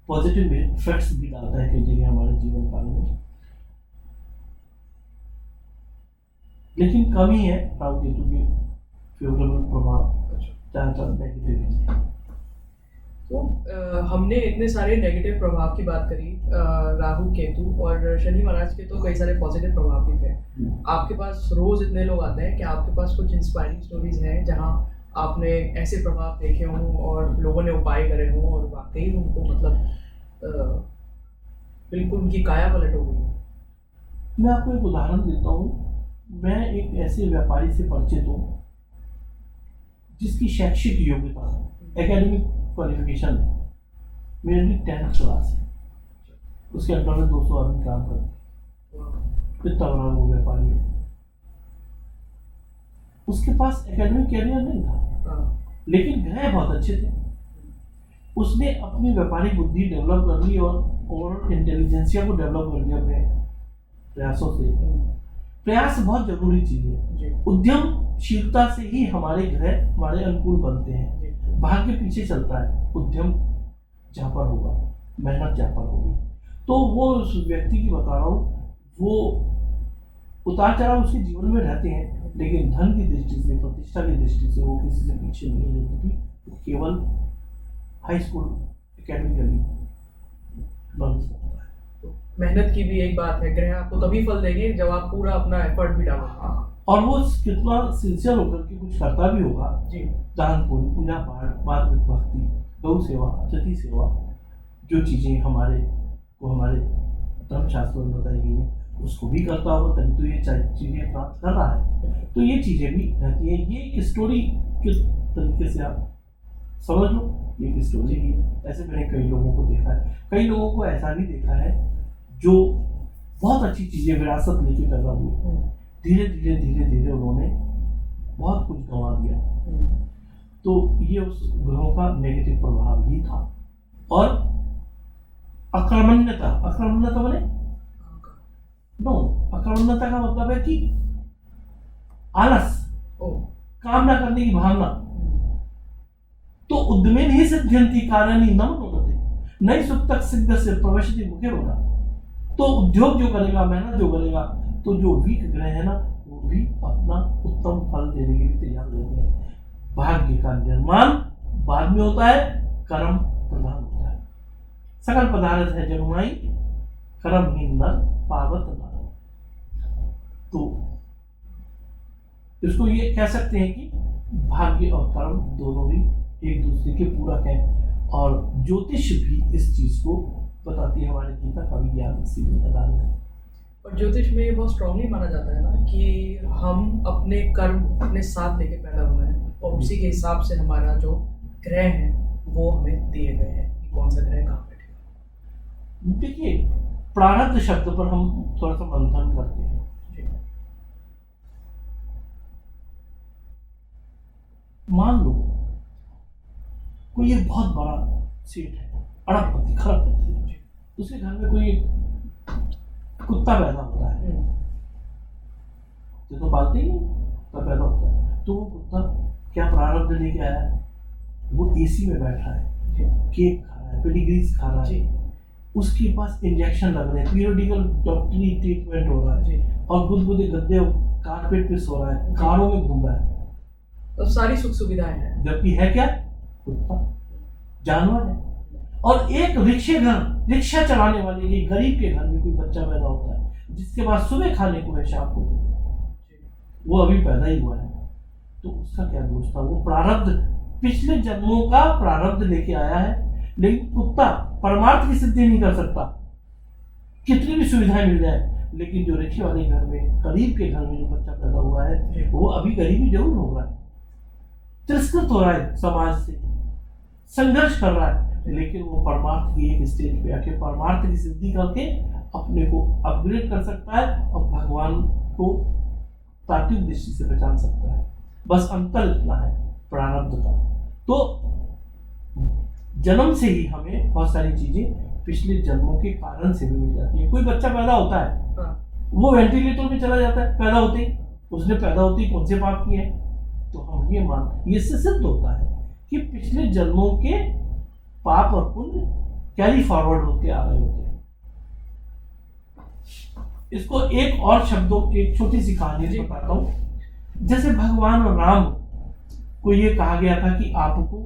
पॉजिटिव इफेक्ट्स भी डालता है कई जगह हमारे जीवन काल में, लेकिन कम ही है राहु केतु के फेवरेबल प्रभाव, ज़्यादातर नेगेटिव है। तो हमने इतने सारे नेगेटिव प्रभाव की बात करी, राहु केतु, और शनि महाराज के तो कई सारे पॉजिटिव प्रभाव भी थे। आपके पास रोज इतने लोग आते हैं कि आपके पास कुछ इंस्पायरिंग स्टोरीज हैं जहां आपने ऐसे प्रभाव देखे हों और लोगों ने उपाय करे हों और वाकई उनको मतलब बिल्कुल उनकी काया पलट हो गई? मैं आपको एक उदाहरण देता हूँ। मैं एक ऐसे व्यापारी से परिचित हूँ जिसकी शैक्षिक योग्यता, एकेडमिक क्वालिफिकेशन मेरी 10th क्लास है, उसके अंडर में 200 आदमी काम करते हैं, इतना बड़ा वो व्यापारी है। उसके पास एकेडमिक कैरियर नहीं था, लेकिन ग्रह बहुत अच्छे थे। उसने अपनी व्यापारिक बुद्धि डेवलप कर ली और ओवरऑल इंटेलिजेंसिया को डेवलप कर लिया अपने प्रयासों से। प्रयास बहुत जरूरी चीज है। उद्यमशीलता से ही हमारे ग्रह हमारे अनुकूल बनते हैं। भाग्य पीछे चलता है, उद्यम जहाँ पर होगा, मेहनत जहाँ पर होगी। तो वो उस व्यक्ति की बता रहा हूँ, वो उतार चढ़ाव उसके जीवन में रहते हैं, लेकिन धन की दृष्टि से, प्रतिष्ठा की दृष्टि से वो किसी से पीछे नहीं है, क्योंकि केवल हाई स्कूल एकेडमिकली नॉलेज होता है। मेहनत की भी एक बात है, ग्रह आपको तभी फल देंगे जब आप पूरा अपना एफर्ट भी डालोगे। और वो कितना सिंसियर होकर के कुछ करता भी होगा जी, दान पुण्य, पूजा पाठ, धार्मिक भक्ति, गौ सेवा, अतिथि सेवा, जो चीजें हमारे धर्मशास्त्रों में बताई गई है, उसको भी करता होगा, तभी तो ये चीजें प्राप्त कर रहा है। तो ये चीजें भी रहती है। ये एक स्टोरी के तरीके से आप समझ लो, ये एक स्टोरी है। ऐसे मैंने कई लोगों को देखा है, कई लोगों को ऐसा भी देखा है जो बहुत अच्छी चीजें विरासत लेके पैदा हुए, धीरे धीरे धीरे धीरे उन्होंने बहुत कुछ गंवा दिया। तो ये उस ग्रहों का नेगेटिव प्रभाव ही था। और अक्रमण्यता माने नो, अक्रमण्यता का मतलब है कि आलस, काम ना करने की भावना। तो उद्यमेन ही सिद्ध्यन्ति कार्याणि न मनोरथे नई सुप्तक सिद्ध से प्रवेशति मुखे होगा। तो उद्योग जो करेगा, मेहनत जो करेगा, तो जो वीक ग्रह है ना, वो भी अपना उत्तम फल देने के लिए तैयार रहते हैं। भाग्य का निर्माण बाद में होता है, कर्म प्रधान होता है। सकल पदार्थ है जगमाई, कर्महीन नर पावत नर। तो इसको ये कह सकते हैं कि भाग्य और कर्म दोनों ही एक दूसरे के पूरक हैं। और ज्योतिष भी इस चीज को बताती है। हमारे गीता का भी ज्ञान इसी में आधारित है। और ज्योतिष में ये बहुत स्ट्रांगली माना जाता है ना कि हम अपने कर्म अपने साथ लेके पैदा हुए हैं, और उसी के हिसाब से हमारा जो ग्रह है वो हमें दिए गए हैं कि कौन सा ग्रह कहाँ बैठेगा। देखिए, प्रारब्ध शब्द पर हम थोड़ा सा मंथन करते हैं। मान लो कोई एक बहुत बड़ा सेठ है, अड़बपति, खरबपति है, उसके घर में कोई कुत्ता पैदा होता है, तो पालते ही कुत्ता पैदा होता है। तो वो कुत्ता क्या प्रारब्ध लेके आया है? वो एसी में बैठा है, केक खा रहा है, पेडिग्रीज खा रहा है, उसके पास इंजेक्शन लग रहे हैं, पीरियडिकल डॉक्टरी ट्रीटमेंट हो रहा है, और गुदगुदे गद्दे कारपेट पे सो रहा है, कारों में घूम रहा है। तो सारी सुख सुविधाएं हैं, जबकि है क्या? कुत्ता, जानवर है। और एक रिक्शा चलाने वाले के गरीब के घर में कोई बच्चा पैदा होता है, जिसके पास सुबह खाने को है, शाम को, वो अभी पैदा ही हुआ है, तो उसका क्या दोष था? वो प्रारब्ध, पिछले जन्मों का प्रारब्ध लेके आया है। लेकिन कुत्ता परमार्थ की सिद्धि नहीं कर सकता, कितनी भी सुविधाएं मिल जाए, लेकिन जो रिक्शे वाले घर में, गरीब के घर में जो बच्चा पैदा हुआ है, वो अभी गरीबी जरूर होगा, तिरस्कृत हो रहा है, समाज से संघर्ष कर रहा है, लेकिन वो परमार्थ की एक स्टेज पे आके परमार्थ की सिद्धि करके अपने को अपग्रेड कर सकता है और भगवान को तात्विक दृष्टि से पहचान सकता है। बस अंतर इतना है प्रारब्ध का। तो जन्म से ही हमें बहुत सारी चीजें पिछले जन्मों के कारण से भी मिल जाती है। कोई बच्चा पैदा होता है, वो वेंटिलेटर में चला जाता है पैदा होते ही, उसने पैदा होते ही कौन से पाप किए हैं? तो हम ये इससे सिद्ध होता है कि पिछले जन्मों के पाप और पुण्य कैरी फॉरवर्ड होते आ रहे होते हैं। इसको एक और शब्दों, एक छोटी सी कहानी बताता हूं। जैसे भगवान राम को ये कहा गया था कि आपको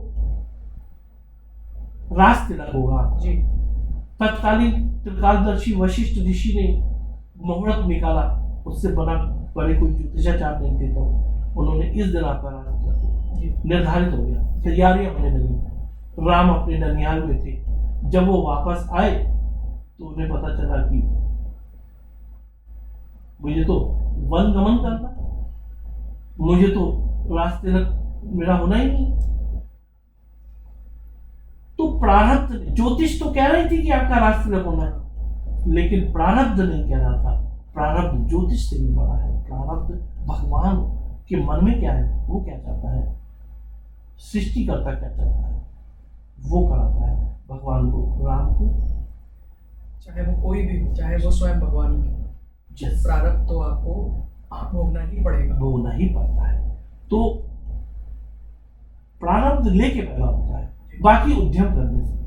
रास तिलक होगा। तत्कालीन त्रिकालदर्शी वशिष्ठ ऋषि ने मुहूर्त निकाला, उससे बना बड़े कोई ज्योतिषाचार्य नहीं थे, तो उन्होंने इस दिन आपका रास तिलक निर्धारित हो गया, तैयारियां होने लगी। राम अपने ननिहाल में थे, जब वो वापस आए तो उन्हें पता चला कि मुझे तो वन गमन करना, मुझे तो रास तिलक मेरा होना ही नहीं। तो तो प्रारब्ध, ज्योतिष तो कह रही थी कि आपका राशि तिलक होना है, लेकिन प्रारब्ध नहीं कह रहा था। प्रारब्ध ज्योतिष से भी बड़ा है। प्रारब्ध भगवान के मन में क्या है, वो क्या चाहता है, सृष्टिकर्ता क्या चाहता है, वो कराता है भगवान को, राम को, चाहे वो कोई भी हो, चाहे वो स्वयं भगवान की हो, जिस प्रारब्ध तो आपको भोगना ही पड़ेगा। भोगना ही पड़ता है। तो प्रारब्ध लेके पैदा होता है, बाकी उद्यम करने से।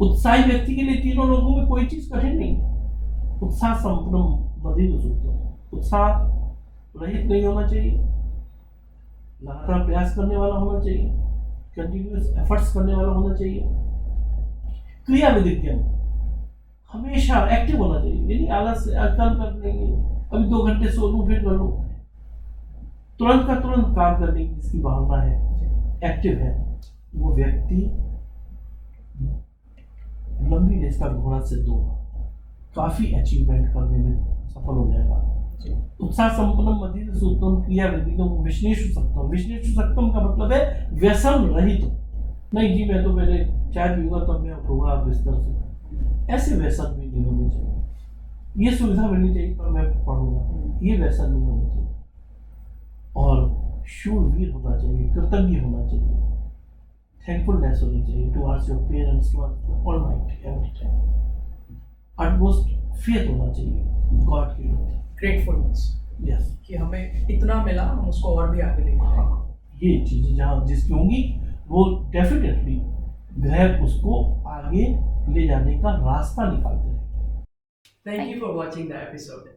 उत्साही व्यक्ति के लिए तीनों लोगों में कोई चीज कठिन नहीं है। उत्साह संपूर्ण बधिर सुख, उत्साह रहित नहीं होना चाहिए, लगातार प्रयास करने वाला होना चाहिए, कंटिन्यूअस एफर्ट्स करने वाला होना चाहिए, क्रिया विधिज्ञ, हमेशा एक्टिव होना चाहिए। यदि आलस से कल कर लेंगे, अभी 2 घंटे सो लूं फिर कर लूं, तुरंत का तुरंत काम करने की जिसकी भावना है, एक्टिव है, वो व्यक्ति लंबी रेस का घोड़ा सिद्ध होगा, काफी अचीवमेंट करने में सफल हो जाएगा। उत्साह संपन्न मधिर सुतम क्रिया विधिकम विष्णेषु सक्तम। विष्णेषु सक्तम का मतलब है व्यसन रहित। नहीं जी मैं तो पहले चाय पीऊंगा तब मैं उठूंगा बिस्तर से, ऐसे व्यसन भी नहीं होने चाहिए। ये सुविधा मिलनी चाहिए पर मैं पढ़ूंगा, ये व्यसन नहीं होना चाहिए। और शूरवीर होना चाहिए, कृतज्ञ होना चाहिए, थैंकफुलनेस होनी चाहिए towards your parents, towards almighty every time. Utmost faith होना चाहिए गॉड के प्रति, ग्रेटफुलनेस, यस, कि हमें इतना मिला, हम उसको और भी आगे लेके जाएंगे। ये चीजें जहाँ जिसकी होंगी वो डेफिनेटली ग्रह उसको आगे ले जाने का रास्ता निकालते हैं। Thank you for watching the episode.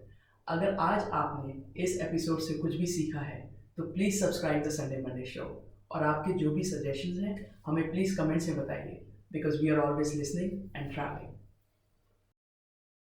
अगर आज आपने इस एपिसोड से कुछ भी सीखा है तो please subscribe the Sunday Monday show, और आपके जो भी सजेशंस हैं हमें प्लीज़ कमेंट्स में बताइए, because we are always listening and travelling.